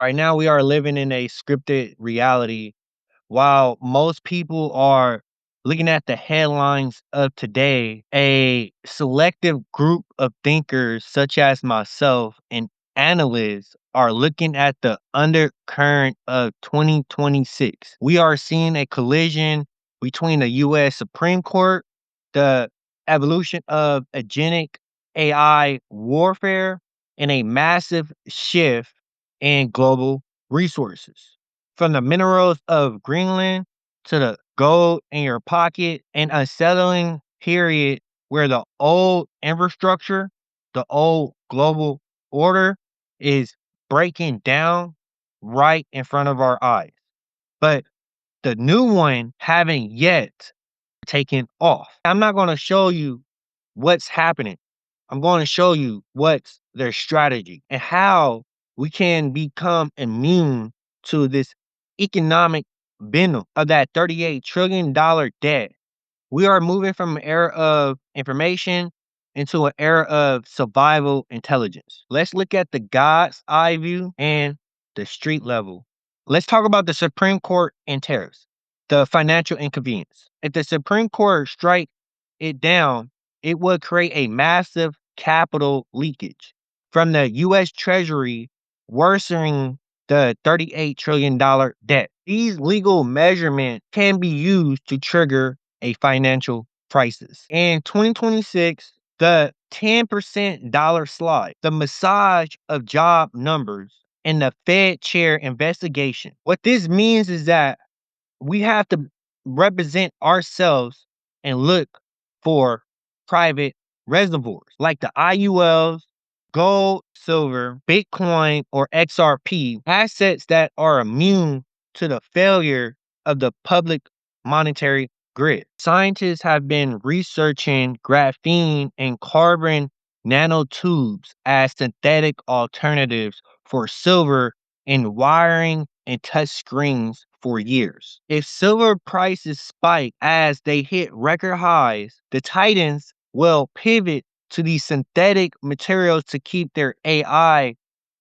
Right now, we are living in a scripted reality. While most people are looking at the headlines of today, a selective group of thinkers, such as myself and analysts, are looking at the undercurrent of 2026. We are seeing a collision between the U.S. Supreme Court, the evolution of agentic AI warfare, and a massive shift in global resources. From the minerals of Greenland to the gold in your pocket, an unsettling period where the old infrastructure, the old global order is breaking down right in front of our eyes. But the new one haven't yet taken off. I'm not going to show you what's happening. I'm going to show you what's their strategy and how we can become immune to this economic venom of that $38 trillion debt. We are moving from an era of information into an era of survival intelligence. Let's look at the God's eye view and the street level. Let's talk about the Supreme Court and tariffs, the financial inconvenience. If the Supreme Court strike it down, it would create a massive capital leakage from the U.S. Treasury, worsening the $38 trillion debt. These legal measurements can be used to trigger a financial crisis. In 2026, the 10% dollar slide, the massage of job numbers, and the Fed chair investigation. What this means is that we have to represent ourselves and look for private reservoirs like the IULs, gold, silver, Bitcoin, or XRP, assets that are immune to the failure of the public monetary grid. Scientists have been researching graphene and carbon nanotubes as synthetic alternatives for silver in wiring and touch screens for years. If silver prices spike as they hit record highs, the titans will pivot to these synthetic materials to keep their AI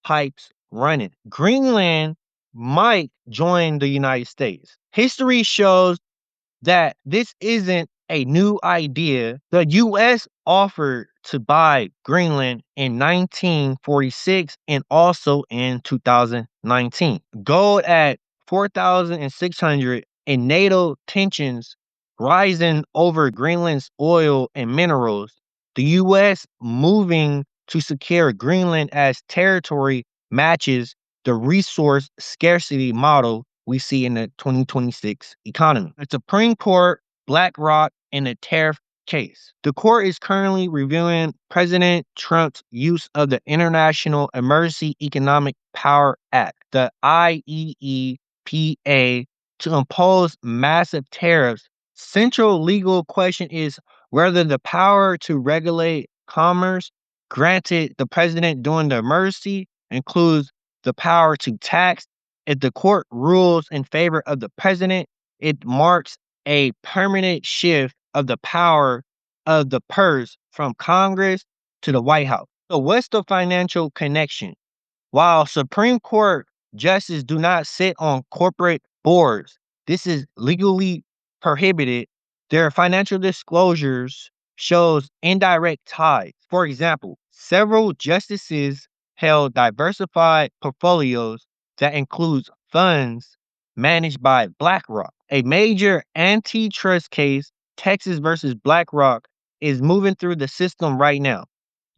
pipes running. Greenland might join the United States. History shows that this isn't a new idea. The US offered to buy Greenland in 1946 and also in 2019. Gold at 4,600 and NATO tensions rising over Greenland's oil and minerals. The US moving to secure Greenland as territory matches the resource scarcity model we see in the 2026 economy. The Supreme Court, BlackRock, and the tariff case. The court is currently reviewing President Trump's use of the International Emergency Economic Power Act, the IEEPA, to impose massive tariffs. Central legal question is whether the power to regulate commerce granted the president during the emergency includes the power to tax. If the court rules in favor of the president, it marks a permanent shift of the power of the purse from Congress to the White House. So, what's the financial connection? While Supreme Court justices do not sit on corporate boards, this is legally prohibited. Their financial disclosures shows indirect ties. For example, several justices held diversified portfolios that includes funds managed by BlackRock. A major antitrust case, Texas versus BlackRock, is moving through the system right now.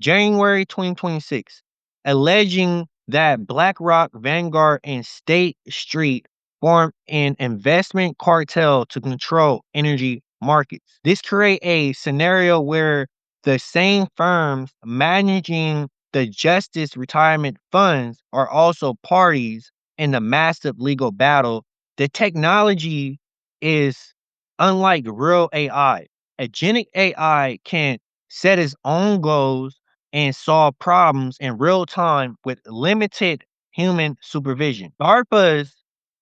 January 2026, alleging that BlackRock, Vanguard, and State Street formed an investment cartel to control energy markets. This creates a scenario where the same firms managing the justice retirement funds are also parties in the massive legal battle. The technology is unlike real AI. Agentic AI can set its own goals and solve problems in real time with limited human supervision. DARPA's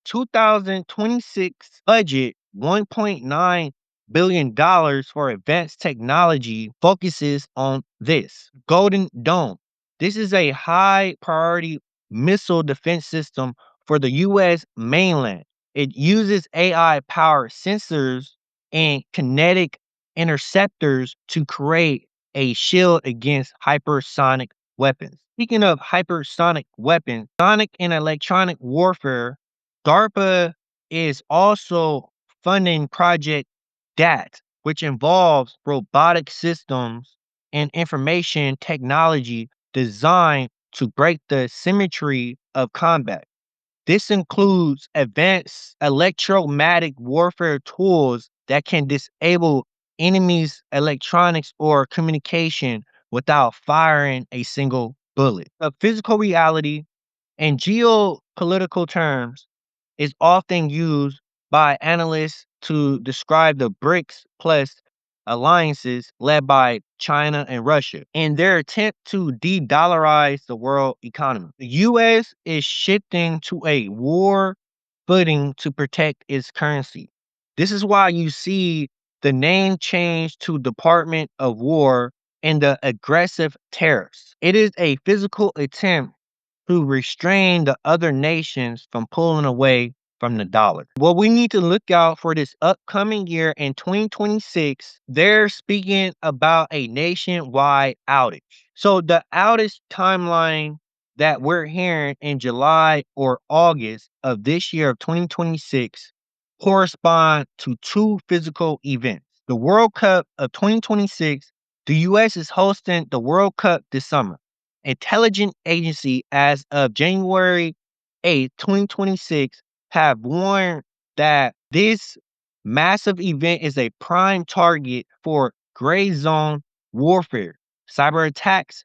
2026 budget, $1.9 billion for advanced technology, focuses on this. Golden Dome. This is a high priority missile defense system for the U.S. mainland. It uses AI powered sensors and kinetic interceptors to create a shield against hypersonic weapons. Speaking of hypersonic weapons, sonic and electronic warfare, DARPA is also funding Project DAT, which involves robotic systems and information technology designed to break the symmetry of combat. This includes advanced electromagnetic warfare tools that can disable enemies' electronics or communication without firing a single bullet. A physical reality in geopolitical terms is often used by analysts to describe the BRICS plus alliances led by China and Russia in their attempt to de-dollarize the world economy. The US is shifting to a war footing to protect its currency. This is why you see the name change to Department of War and the aggressive tariffs. It is a physical attempt to restrain the other nations from pulling away from the dollar. What we need to look out for this upcoming year in 2026, they're speaking about a nationwide outage. So the outage timeline that we're hearing in July or August of this year of 2026 correspond to two physical events. The World Cup of 2026, the US is hosting the World Cup this summer. Intelligence agency as of January 8th, 2026 have warned that this massive event is a prime target for gray zone warfare, cyber attacks,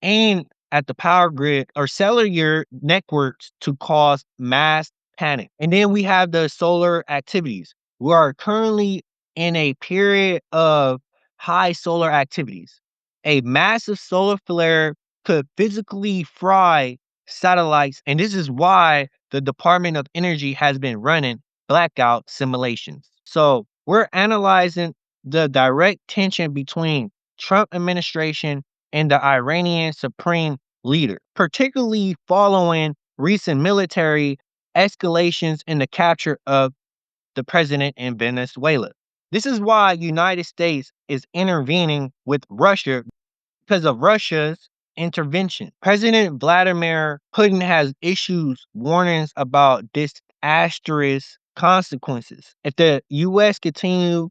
and at the power grid or cellular networks to cause mass panic. And then we have the solar activities. We are currently in a period of high solar activities. A massive solar flare could physically fry satellites, and this is why the Department of Energy has been running blackout simulations. So we're analyzing the direct tension between Trump administration and the Iranian supreme leader, particularly following recent military escalations in the capture of the president in Venezuela. This is why United States is intervening with Russia because of Russia's intervention. President Vladimir Putin has issued warnings about disastrous consequences. If the U.S. continue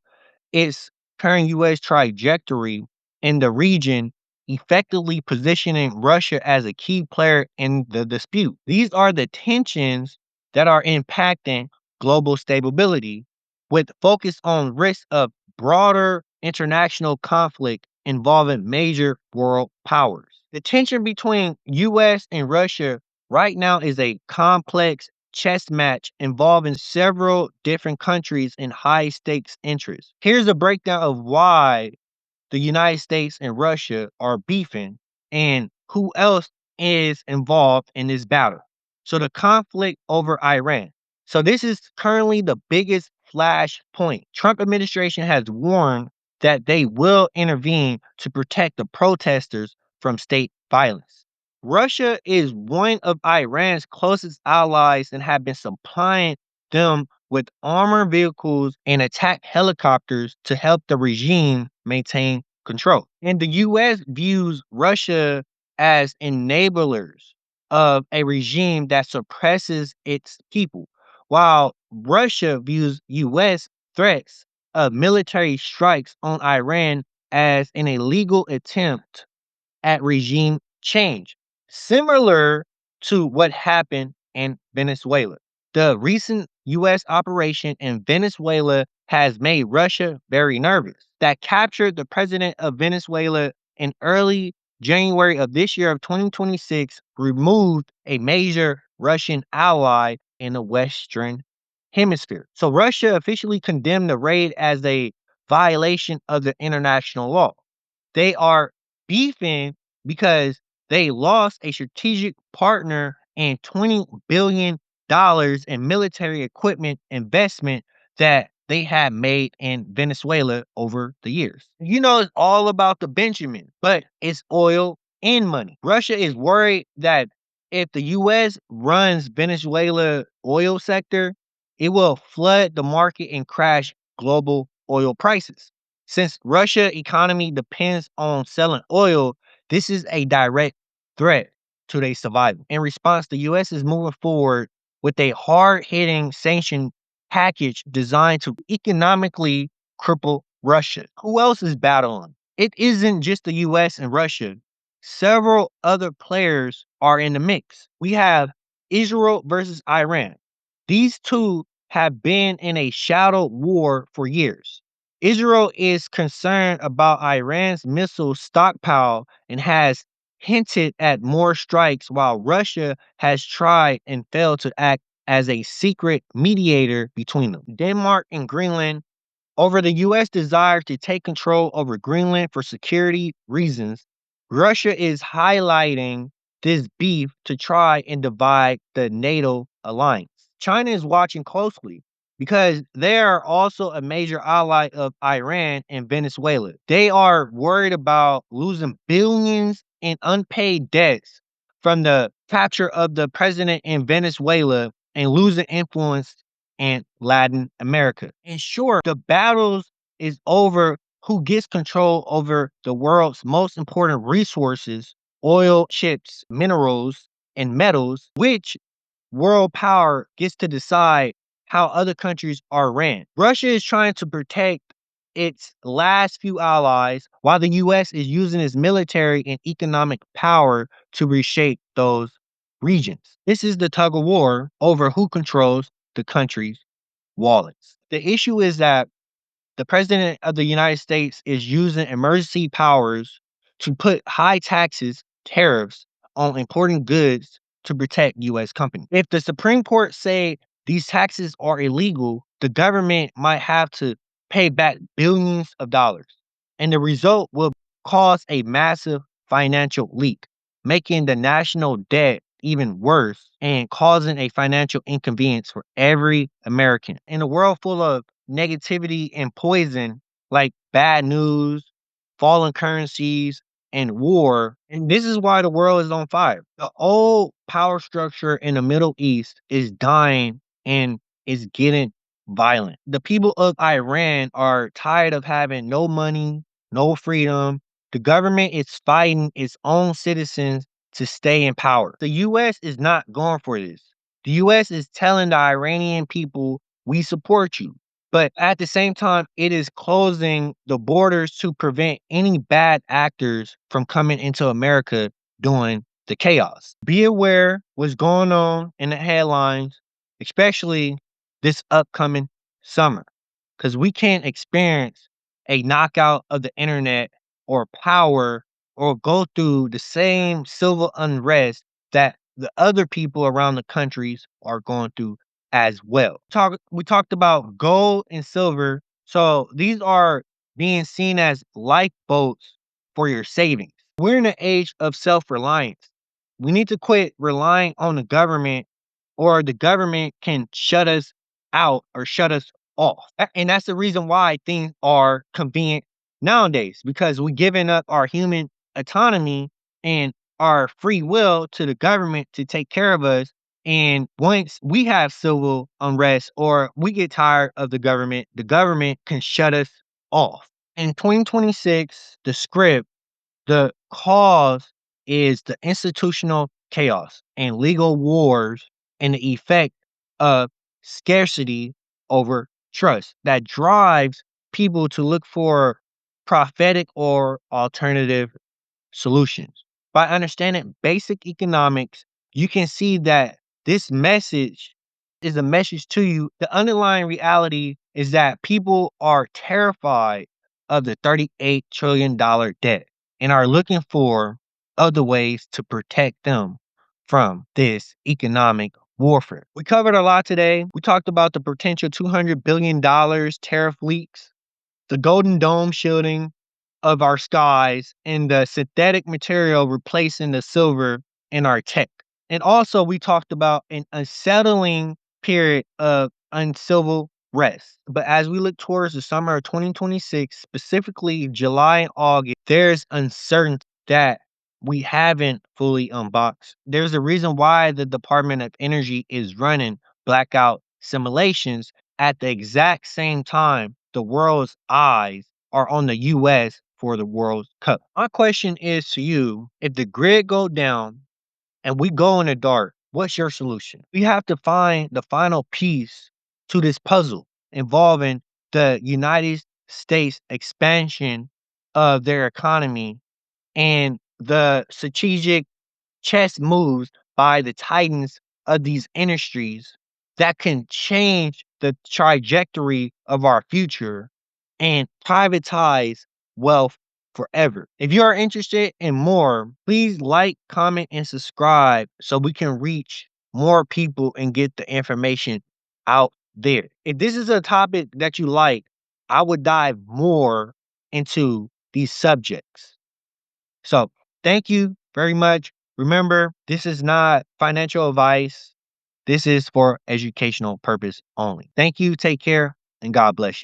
its current U.S. trajectory in the region, effectively positioning Russia as a key player in the dispute. These are the tensions that are impacting global stability, with focus on risk of broader international conflict involving major world powers. The tension between US and Russia right now is a complex chess match involving several different countries and high stakes interests. Here's a breakdown of why the United States and Russia are beefing and who else is involved in this battle. So the conflict over Iran. So this is currently the biggest flashpoint. Trump administration has warned that they will intervene to protect the protesters from state violence. Russia is one of Iran's closest allies and have been supplying them with armored vehicles and attack helicopters to help the regime maintain control. And the US views Russia as enablers of a regime that suppresses its people, while Russia views US threats of military strikes on Iran as an illegal attempt at regime change, similar to what happened in Venezuela. The recent U.S. operation in Venezuela has made Russia very nervous. That captured the president of Venezuela in early January of this year of 2026, removed a major Russian ally in the Western Hemisphere. So Russia officially condemned the raid as a violation of the international law. They are beefing because they lost a strategic partner and $20 billion in military equipment investment that they had made in Venezuela over the years. You know, it's all about the Benjamin, but it's oil and money. Russia is worried that if the US runs Venezuela oil sector, it will flood the market and crash global oil prices. Since Russia economy depends on selling oil, this is a direct threat to their survival. In response, the US is moving forward with a hard-hitting sanction package designed to economically cripple Russia. Who else is battling? It isn't just the US and Russia. Several other players are in the mix. We have Israel versus Iran. These two have been in a shadow war for years. Israel is concerned about Iran's missile stockpile and has hinted at more strikes, while Russia has tried and failed to act as a secret mediator between them. Denmark and Greenland over the U.S. desire to take control over Greenland for security reasons. Russia is highlighting this beef to try and divide the NATO alliance. China is watching closely because they are also a major ally of Iran and Venezuela. They are worried about losing billions in unpaid debts from the capture of the president in Venezuela and losing influence in Latin America. In short, the battles is over who gets control over the world's most important resources, oil, chips, minerals, and metals, which world power gets to decide how other countries are ran. Russia is trying to protect its last few allies, while the US is using its military and economic power to reshape those regions. This is the tug of war over who controls the country's wallets. The issue is that the president of the United States is using emergency powers to put high taxes, tariffs on important goods to protect US companies. If the Supreme Court say these taxes are illegal, the government might have to pay back billions of dollars. And the result will cause a massive financial leak, making the national debt even worse and causing a financial inconvenience for every American. In a world full of negativity and poison, like bad news, falling currencies, and war, and this is why the world is on fire. The old power structure in the Middle East is dying and is getting violent. The people of Iran are tired of having no money, no freedom. The government is fighting its own citizens to stay in power. The US is not going for this. The US is telling the Iranian people, we support you. But at the same time, it is closing the borders to prevent any bad actors from coming into America during the chaos. Be aware what's going on in the headlines, especially this upcoming summer, because we can't experience a knockout of the internet or power or go through the same civil unrest that the other people around the countries are going through as well. We talked about gold and silver. So these are being seen as lifeboats for your savings. We're in an age of self-reliance. We need to quit relying on the government or the government can shut us out or shut us off. And that's the reason why things are convenient nowadays because we're giving up our human autonomy and our free will to the government to take care of us. And once we have civil unrest or we get tired of the government can shut us off. In 2026, the cause is the institutional chaos and legal wars and the effect of scarcity over trust that drives people to look for prophetic or alternative solutions. By understanding basic economics, you can see that this message is a message to you. The underlying reality is that people are terrified of the $38 trillion debt and are looking for other ways to protect them from this economic warfare. We covered a lot today. We talked about the potential $200 billion tariff leaks, the Golden Dome shielding of our skies, and the synthetic material replacing the silver in our tech. And also, we talked about an unsettling period of uncivil rest. But as we look towards the summer of 2026, specifically July and August, there's uncertainty that we haven't fully unboxed. There's a reason why the Department of Energy is running blackout simulations at the exact same time the world's eyes are on the US for the World Cup. My question is to you, if the grid go down and we go in the dark, what's your solution? We have to find the final piece to this puzzle involving the United States expansion of their economy and the strategic chess moves by the titans of these industries that can change the trajectory of our future and privatize wealth forever. If you are interested in more, please like, comment, and subscribe so we can reach more people and get the information out there. If this is a topic that you like, I would dive more into these subjects. So thank you very much. Remember, this is not financial advice. This is for educational purpose only. Thank you. Take care and God bless you.